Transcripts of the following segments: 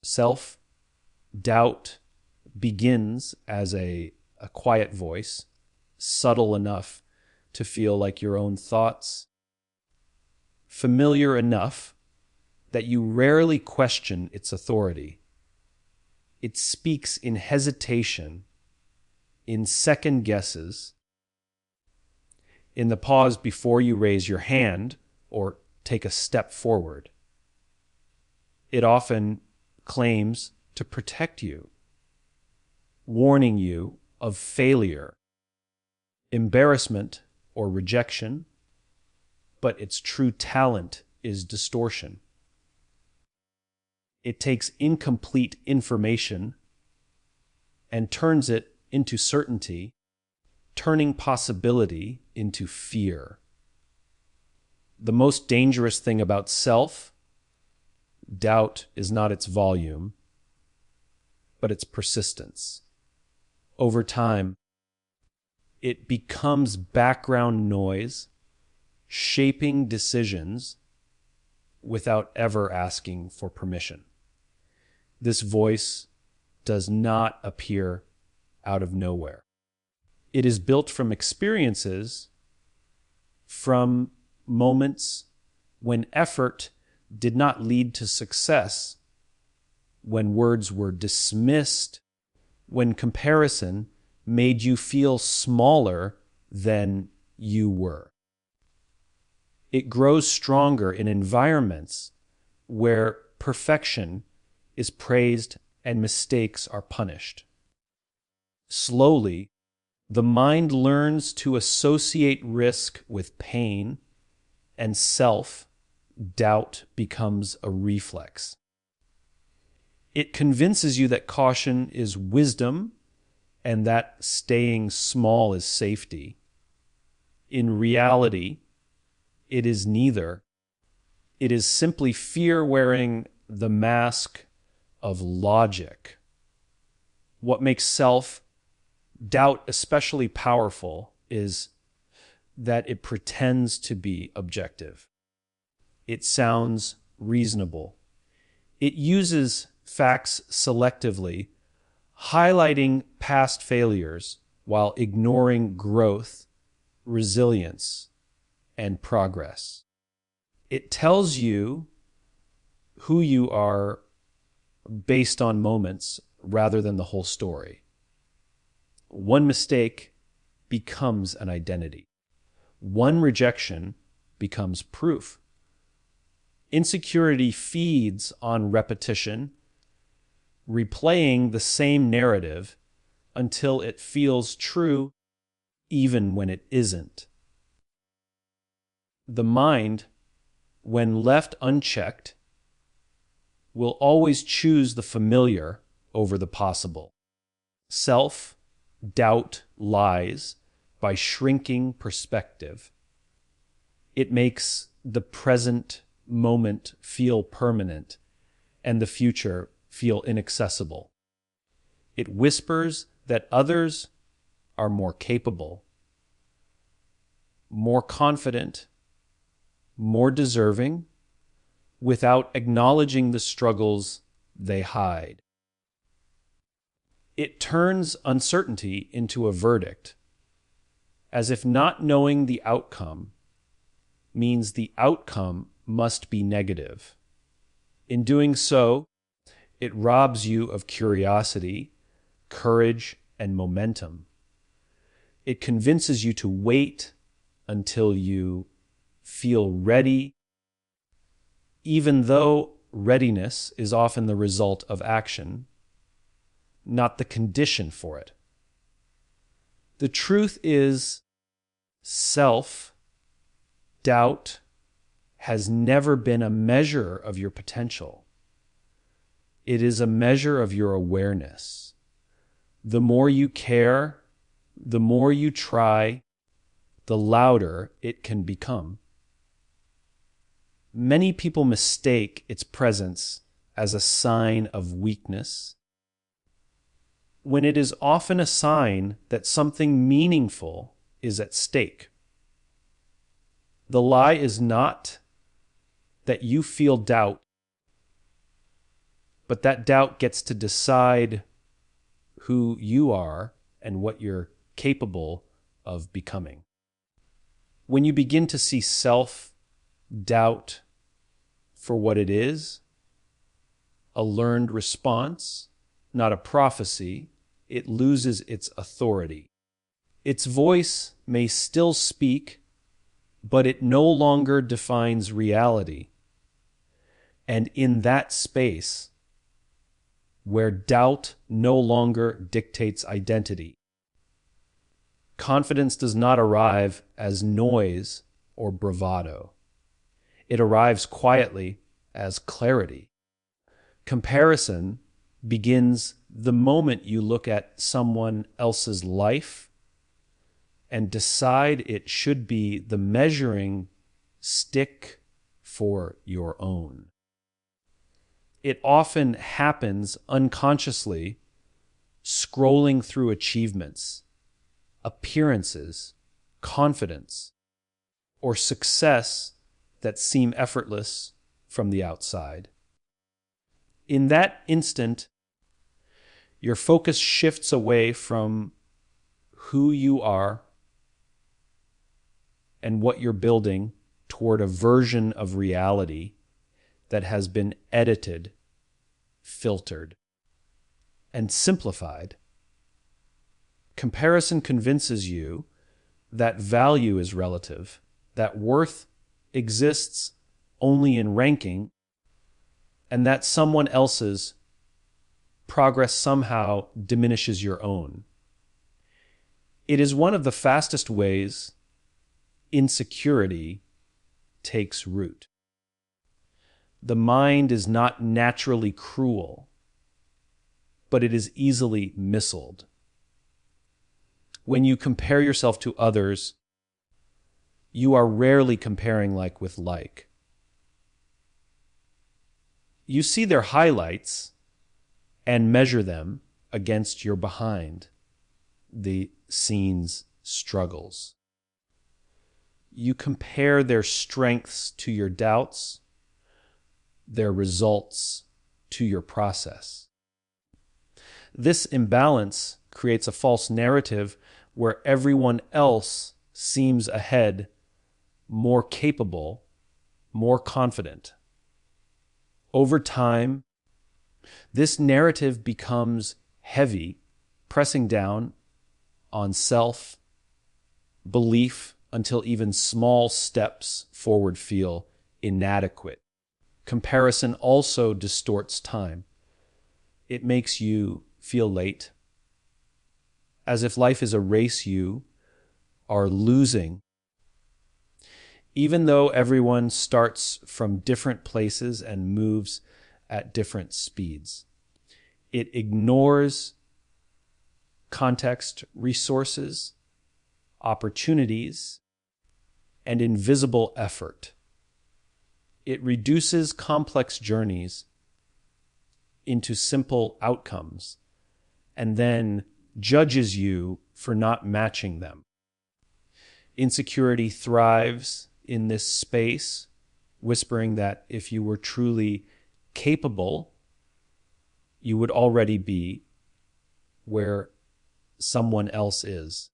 Self-doubt begins as a quiet voice, subtle enough to feel like your own thoughts, familiar enough that you rarely question its authority. It speaks in hesitation, in second guesses, in the pause before you raise your hand or take a step forward. It often claims to protect you, warning you of failure, embarrassment, or rejection, but its true talent is distortion. It takes incomplete information and turns it into certainty, turning possibility into fear. The most dangerous thing about self-doubt is not its volume, but its persistence. Over time, it becomes background noise, shaping decisions without ever asking for permission. This voice does not appear out of nowhere. It is built from experiences, from moments when effort did not lead to success, when words were dismissed, when comparison made you feel smaller than you were. It grows stronger in environments where perfection is praised and mistakes are punished. Slowly, the mind learns to associate risk with pain, and self-doubt becomes a reflex. It convinces you that caution is wisdom and that staying small is safety. In reality, it is neither. It is simply fear wearing the mask of logic. What makes self-doubt especially powerful is that it pretends to be objective. It sounds reasonable. It uses facts selectively, highlighting past failures while ignoring growth, resilience, and progress. It tells you who you are based on moments rather than the whole story. One mistake becomes an identity. One rejection becomes proof. Insecurity feeds on repetition, replaying the same narrative until it feels true even when it isn't. The mind, when left unchecked, will always choose the familiar over the possible. Self-doubt lies by shrinking perspective. It makes the present moment feel permanent and the future feel inaccessible. It whispers that others are more capable, more confident, more deserving, without acknowledging the struggles they hide. It turns uncertainty into a verdict, as if not knowing the outcome means the outcome must be negative. In doing so, it robs you of curiosity, courage, and momentum. It convinces you to wait until you feel ready, even though readiness is often the result of action, not the condition for it. The truth is, self-doubt has never been a measure of your potential. It is a measure of your awareness. The more you care, the more you try, the louder it can become. Many people mistake its presence as a sign of weakness, when it is often a sign that something meaningful is at stake. The lie is not that you feel doubt, but that doubt gets to decide who you are and what you're capable of becoming. When you begin to see self-doubt for what it is, a learned response, not a prophecy, it loses its authority. Its voice may still speak, but it no longer defines reality. And in that space, where doubt no longer dictates identity, confidence does not arrive as noise or bravado. It arrives quietly as clarity. Comparison begins the moment you look at someone else's life and decide it should be the measuring stick for your own. It often happens unconsciously, scrolling through achievements, appearances, confidence, or success that seem effortless from the outside. In that instant, your focus shifts away from who you are and what you're building toward a version of reality that has been edited, filtered, and simplified. Comparison convinces you that value is relative, that worth exists only in ranking, and that someone else's progress somehow diminishes your own. It is one of the fastest ways insecurity takes root. The mind is not naturally cruel, but it is easily missiled. When you compare yourself to others, you are rarely comparing like with like. You see their highlights and measure them against your behind the scenes struggles. You compare their strengths to your doubts, their results to your process. This imbalance creates a false narrative where everyone else seems ahead, more capable, more confident. Over time, this narrative becomes heavy, pressing down on self-belief until even small steps forward feel inadequate. Comparison also distorts time. It makes you feel late, as if life is a race you are losing. Even though everyone starts from different places and moves at different speeds, it ignores context, resources, opportunities, and invisible effort. It reduces complex journeys into simple outcomes and then judges you for not matching them. Insecurity thrives in this space, whispering that if you were truly capable, you would already be where someone else is.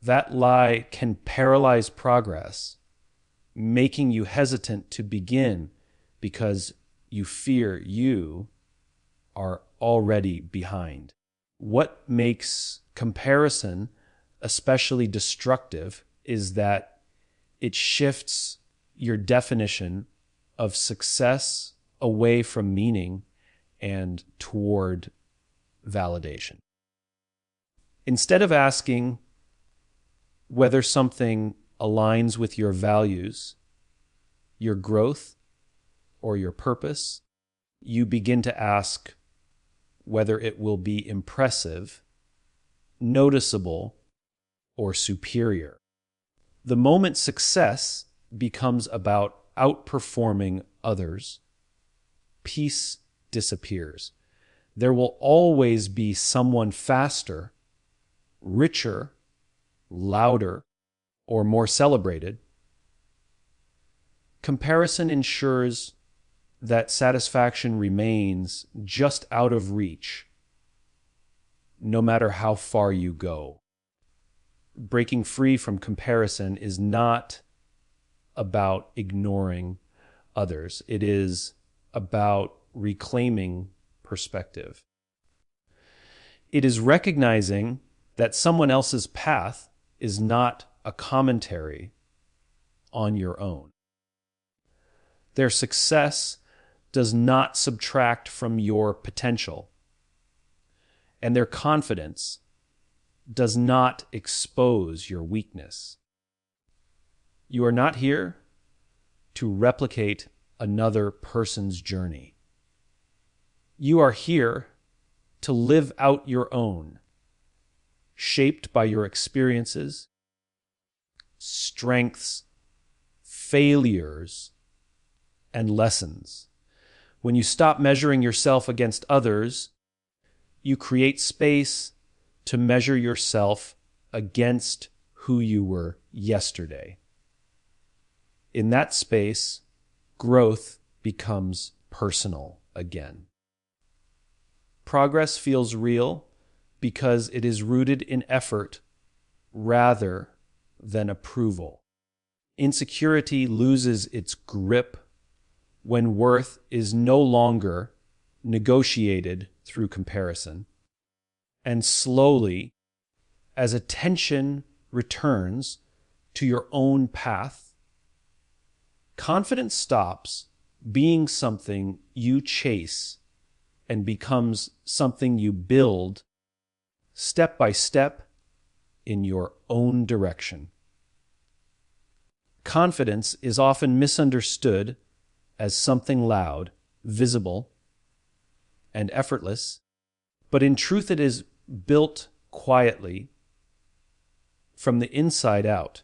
That lie can paralyze progress, making you hesitant to begin because you fear you are already behind. What makes comparison especially destructive is that it shifts your definition of success away from meaning and toward validation. Instead of asking whether something aligns with your values, your growth, or your purpose, you begin to ask whether it will be impressive, noticeable, or superior. The moment success becomes about outperforming others, peace disappears. There will always be someone faster, richer, louder, or more celebrated. Comparison ensures that satisfaction remains just out of reach, no matter how far you go. Breaking free from comparison is not about ignoring others. It is about reclaiming perspective. It is recognizing that someone else's path is not a commentary on your own. Their success does not subtract from your potential, and their confidence does not expose your weakness. You are not here to replicate another person's journey. You are here to live out your own, shaped by your experiences, strengths, failures, and lessons. When you stop measuring yourself against others, you create space to measure yourself against who you were yesterday. In that space, growth becomes personal again. Progress feels real because it is rooted in effort rather than approval. Insecurity loses its grip when worth is no longer negotiated through comparison. And slowly, as attention returns to your own path, confidence stops being something you chase and becomes something you build step by step in your own direction. Confidence is often misunderstood as something loud, visible, and effortless, but in truth it is built quietly from the inside out.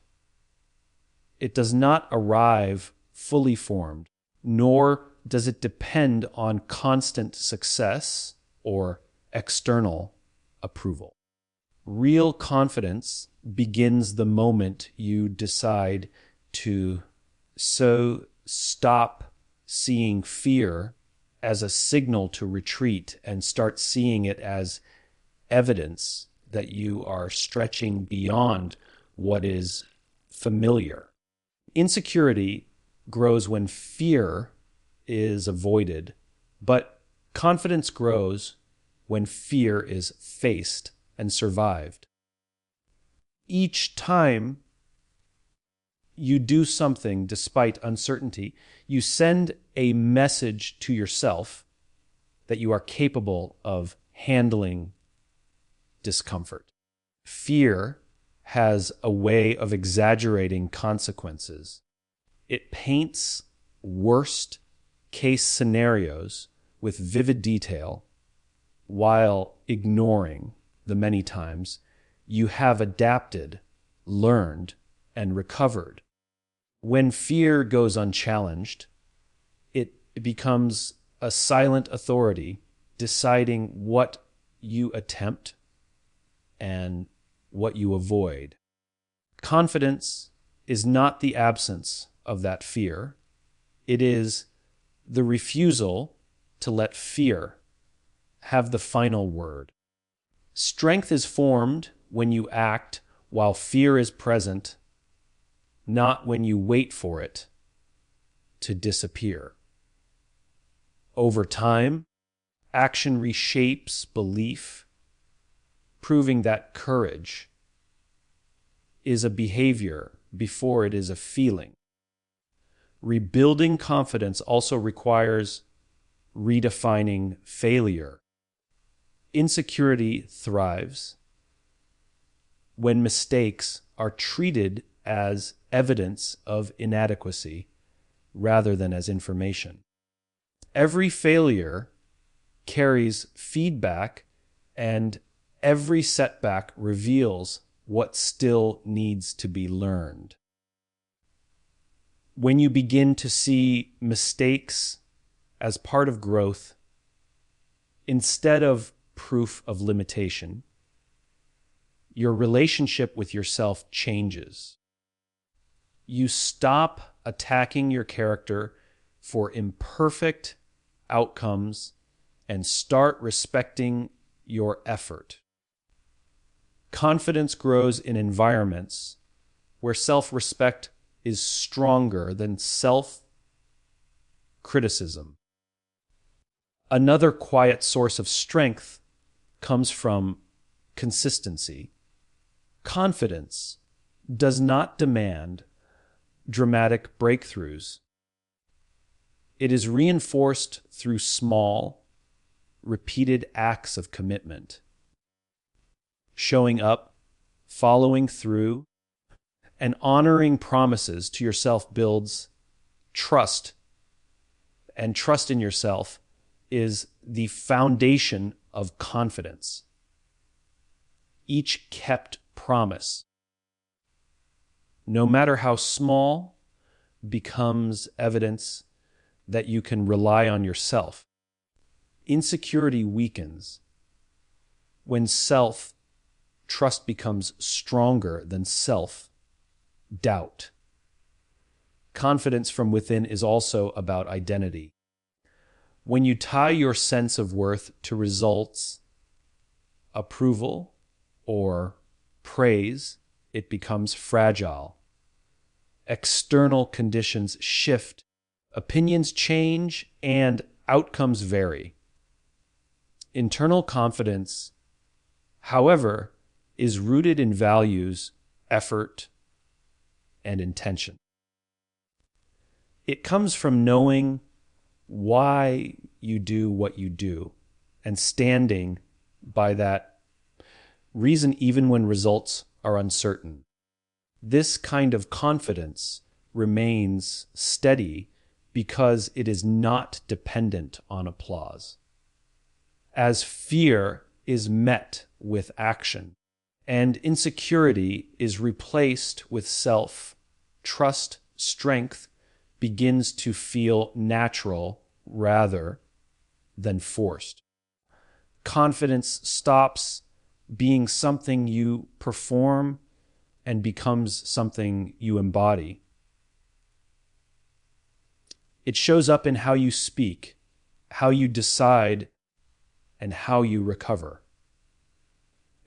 It does not arrive fully formed, nor does it depend on constant success or external approval. Real confidence begins the moment you decide to stop seeing fear as a signal to retreat and start seeing it as evidence that you are stretching beyond what is familiar. Insecurity grows when fear is avoided, but confidence grows when fear is faced and survived. Each time you do something despite uncertainty, you send a message to yourself that you are capable of handling discomfort. Fear has a way of exaggerating consequences. It paints worst case scenarios with vivid detail while ignoring the many times you have adapted, learned, and recovered. When fear goes unchallenged, it becomes a silent authority deciding what you attempt and what you avoid. Confidence is not the absence of that fear. It is the refusal to let fear have the final word. Strength is formed when you act while fear is present, not when you wait for it to disappear. Over time, action reshapes belief, proving that courage is a behavior before it is a feeling. Rebuilding confidence also requires redefining failure. Insecurity thrives when mistakes are treated as evidence of inadequacy rather than as information. Every failure carries feedback, and every setback reveals what still needs to be learned. When you begin to see mistakes as part of growth instead of proof of limitation, your relationship with yourself changes. You stop attacking your character for imperfect outcomes and start respecting your effort. Confidence grows in environments where self-respect is stronger than self-criticism. Another quiet source of strength comes from consistency. Confidence does not demand dramatic breakthroughs. It is reinforced through small, repeated acts of commitment. Showing up, following through, and honoring promises to yourself builds trust. And trust in yourself is the foundation of confidence. Each kept promise, no matter how small, becomes evidence that you can rely on yourself. Insecurity weakens when self-trust becomes stronger than self-doubt. Confidence from within is also about identity. When you tie your sense of worth to results, approval, or praise, it becomes fragile. External conditions shift, opinions change, and outcomes vary. Internal confidence, however, is rooted in values, effort, and intention. It comes from knowing why you do what you do and standing by that reason even when results are uncertain. This kind of confidence remains steady because it is not dependent on applause. As fear is met with action and insecurity is replaced with self-trust, strength begins to feel natural rather than forced. Confidence stops being something you perform and becomes something you embody. It shows up in how you speak, how you decide, and how you recover.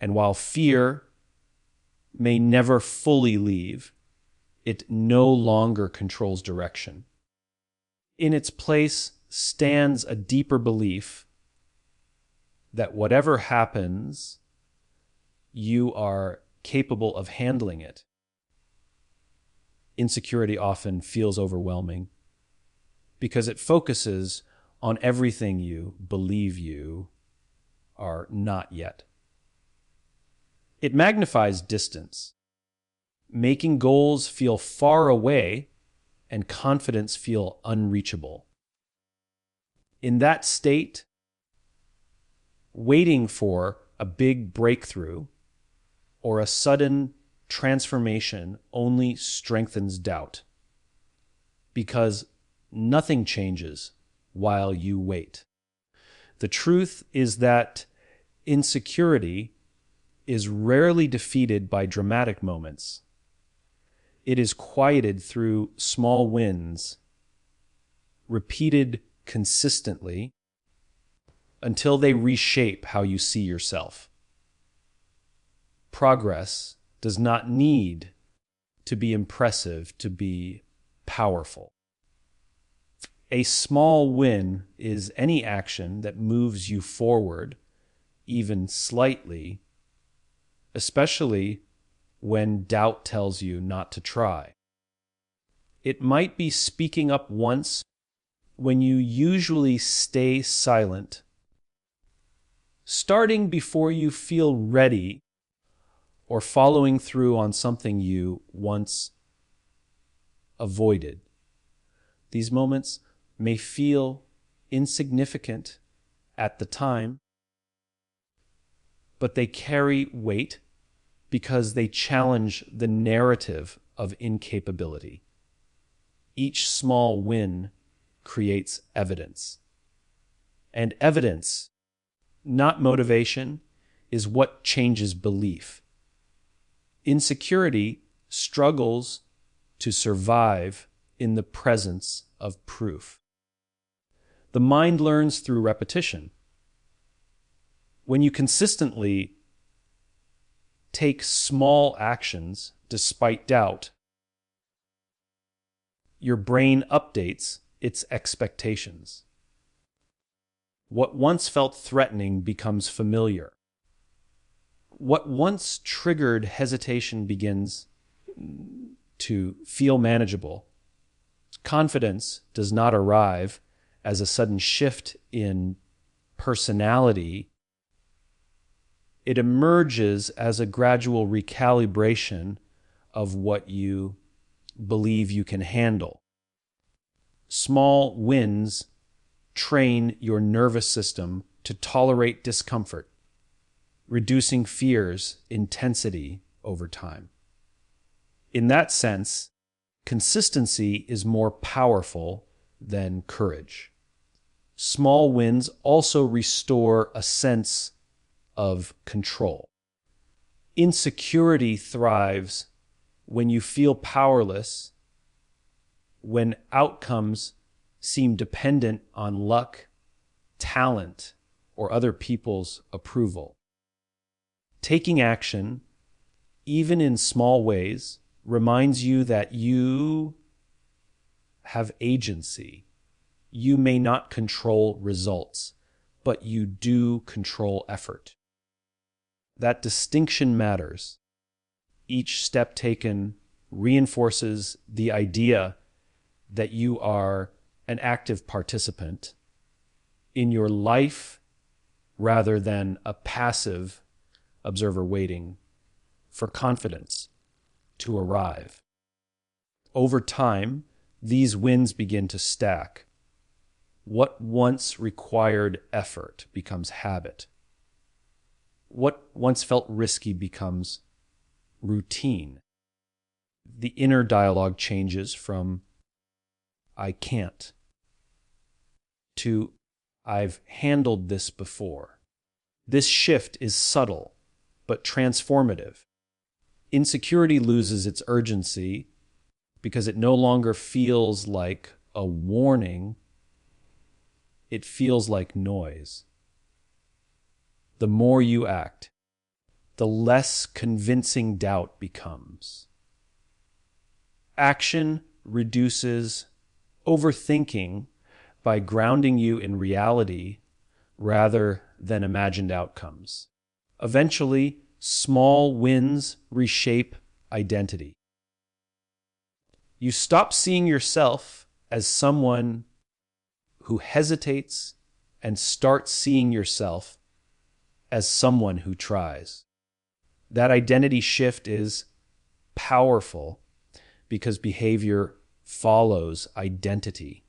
And while fear may never fully leave, it no longer controls direction. In its place stands a deeper belief that whatever happens, you are capable of handling it. Insecurity often feels overwhelming because it focuses on everything you believe you are not yet. It magnifies distance, making goals feel far away and confidence feel unreachable. In that state, waiting for a big breakthrough or a sudden transformation only strengthens doubt, because nothing changes while you wait. The truth is that insecurity is rarely defeated by dramatic moments. It is quieted through small wins, repeated consistently until they reshape how you see yourself. Progress does not need to be impressive to be powerful. A small win is any action that moves you forward, even slightly, especially when doubt tells you not to try. It might be speaking up once when you usually stay silent, starting before you feel ready, or following through on something you once avoided. These moments may feel insignificant at the time, but they carry weight because they challenge the narrative of incapability. Each small win creates evidence. And evidence, not motivation, is what changes belief. Insecurity struggles to survive in the presence of proof. The mind learns through repetition. When you consistently take small actions despite doubt, your brain updates its expectations. What once felt threatening becomes familiar. What once triggered hesitation begins to feel manageable. Confidence does not arrive as a sudden shift in personality. It emerges as a gradual recalibration of what you believe you can handle. Small wins train your nervous system to tolerate discomfort, reducing fear's intensity over time. In that sense, consistency is more powerful than courage. Small wins also restore a sense of control. Insecurity thrives when you feel powerless, when outcomes seem dependent on luck, talent, or other people's approval. Taking action, even in small ways, reminds you that you have agency. You may not control results, but you do control effort. That distinction matters. Each step taken reinforces the idea that you are an active participant in your life rather than a passive observer waiting for confidence to arrive. Over time, these wins begin to stack. What once required effort becomes habit. What once felt risky becomes routine. The inner dialogue changes from "I can't" to "I've handled this before." This shift is subtle but transformative. Insecurity loses its urgency because it no longer feels like a warning. It feels like noise. The more you act, the less convincing doubt becomes. Action reduces overthinking by grounding you in reality rather than imagined outcomes. Eventually, small wins reshape identity. You stop seeing yourself as someone who hesitates and start seeing yourself as someone who tries. That identity shift is powerful because behavior follows identity.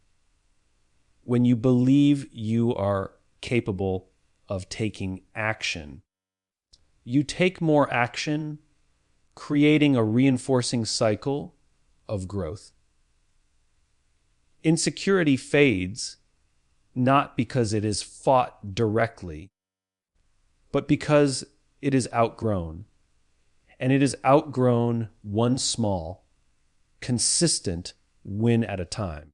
When you believe you are capable of taking action, you take more action, creating a reinforcing cycle of growth. Insecurity fades not because it is fought directly, but because it is outgrown. And it is outgrown one small, consistent win at a time.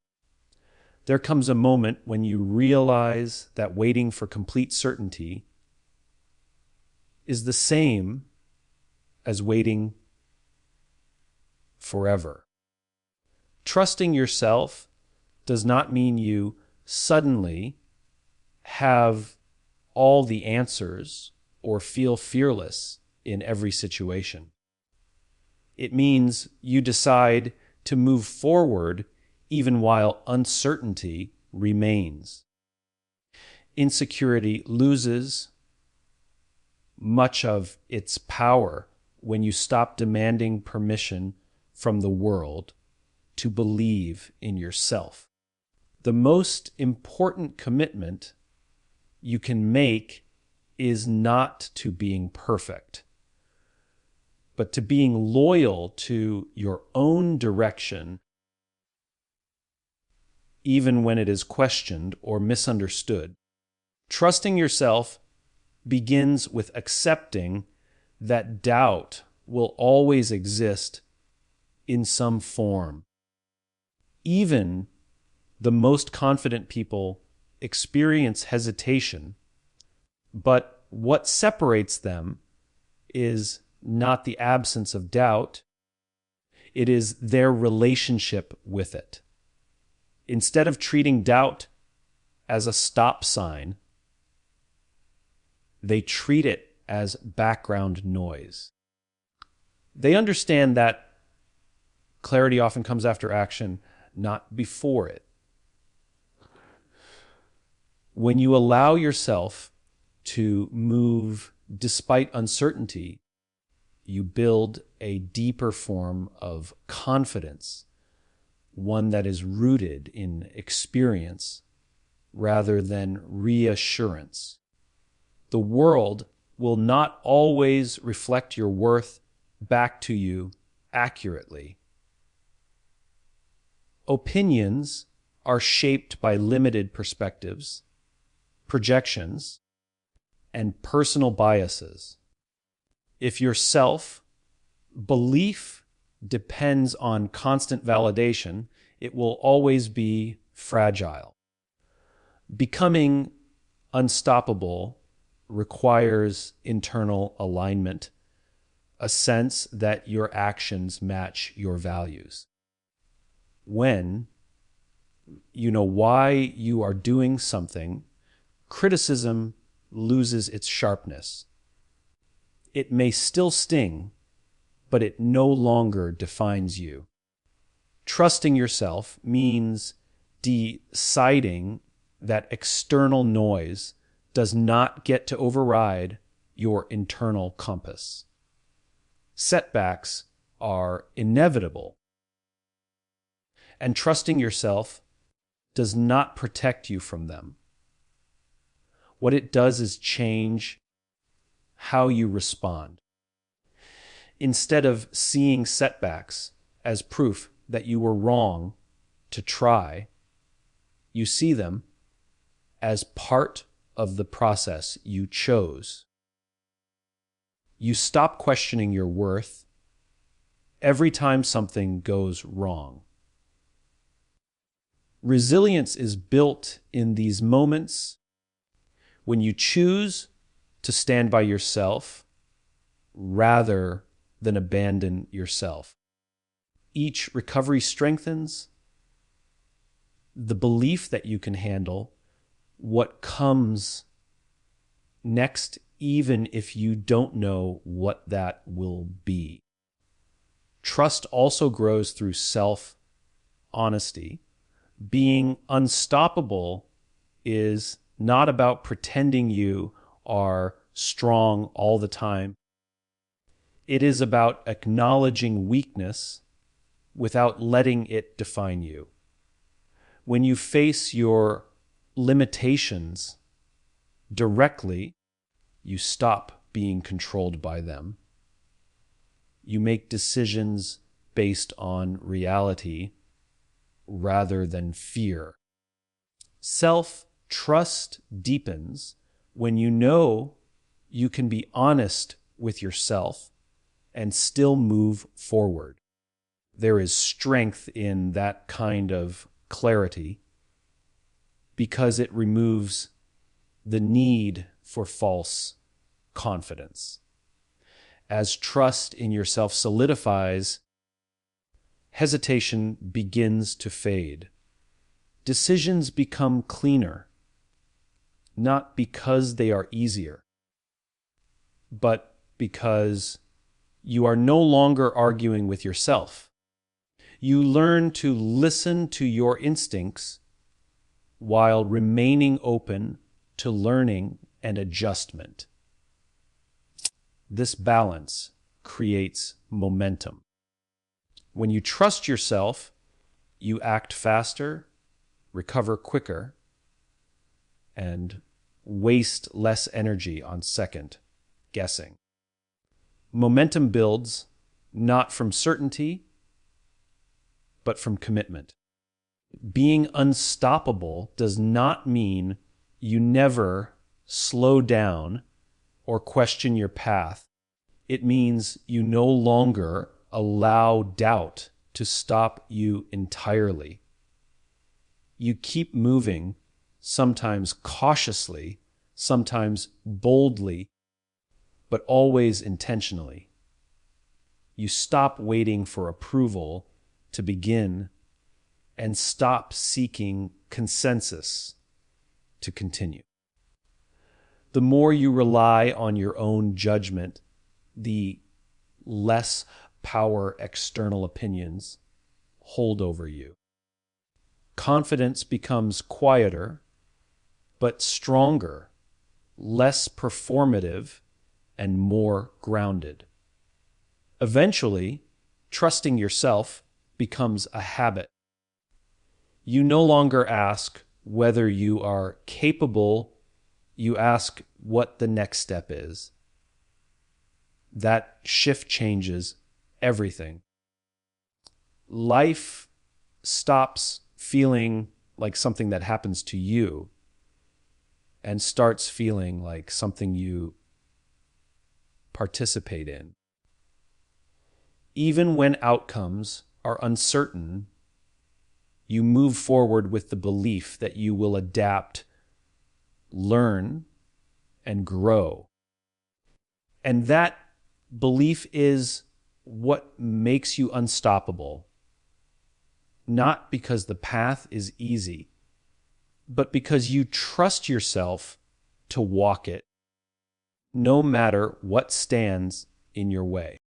There comes a moment when you realize that waiting for complete certainty is the same as waiting forever. Trusting yourself does not mean you suddenly have all the answers or feel fearless in every situation. It means you decide to move forward even while uncertainty remains. Insecurity loses much of its power when you stop demanding permission from the world to believe in yourself. The most important commitment you can make is not to being perfect, but to being loyal to your own direction, even when it is questioned or misunderstood. Trusting yourself begins with accepting that doubt will always exist in some form. Even the most confident people experience hesitation, but what separates them is not the absence of doubt, it is their relationship with it. Instead of treating doubt as a stop sign, they treat it as background noise. They understand that clarity often comes after action, not before it. When you allow yourself to move despite uncertainty, you build a deeper form of confidence, one that is rooted in experience rather than reassurance. The world will not always reflect your worth back to you accurately. Opinions are shaped by limited perspectives, projections, and personal biases. If your self-belief depends on constant validation, it will always be fragile. Becoming unstoppable requires internal alignment, a sense that your actions match your values. When you know why you are doing something, criticism loses its sharpness. It may still sting, but it no longer defines you. Trusting yourself means deciding that external noise does not get to override your internal compass. Setbacks are inevitable, and trusting yourself does not protect you from them. What it does is change how you respond. Instead of seeing setbacks as proof that you were wrong to try, you see them as part of the process you chose. You stop questioning your worth every time something goes wrong. Resilience is built in these moments when you choose to stand by yourself rather than abandon yourself. Each recovery strengthens the belief that you can handle what comes next, even if you don't know what that will be. Trust also grows through self-honesty. Being unstoppable is not about pretending you are strong all the time. It is about acknowledging weakness without letting it define you. When you face your limitations directly, you stop being controlled by them. You make decisions based on reality rather than fear. Self-trust deepens when you know you can be honest with yourself and still move forward. There is strength in that kind of clarity because it removes the need for false confidence. As trust in yourself solidifies, hesitation begins to fade. Decisions become cleaner, not because they are easier, but because you are no longer arguing with yourself. You learn to listen to your instincts while remaining open to learning and adjustment. This balance creates momentum. When you trust yourself, you act faster, recover quicker, and waste less energy on second guessing. Momentum builds not from certainty, but from commitment. Being unstoppable does not mean you never slow down or question your path. It means you no longer allow doubt to stop you entirely. You keep moving sometimes cautiously, sometimes boldly, but always intentionally. You stop waiting for approval to begin and stop seeking consensus to continue. The more you rely on your own judgment, the less power external opinions hold over you. Confidence becomes quieter, but stronger, less performative, and more grounded. Eventually, trusting yourself becomes a habit. You no longer ask whether you are capable, you ask what the next step is. That shift changes everything. Life stops feeling like something that happens to you and starts feeling like something you participate in. Even when outcomes are uncertain, you move forward with the belief that you will adapt, learn, and grow. And that belief is what makes you unstoppable. Not because the path is easy, but because you trust yourself to walk it, no matter what stands in your way.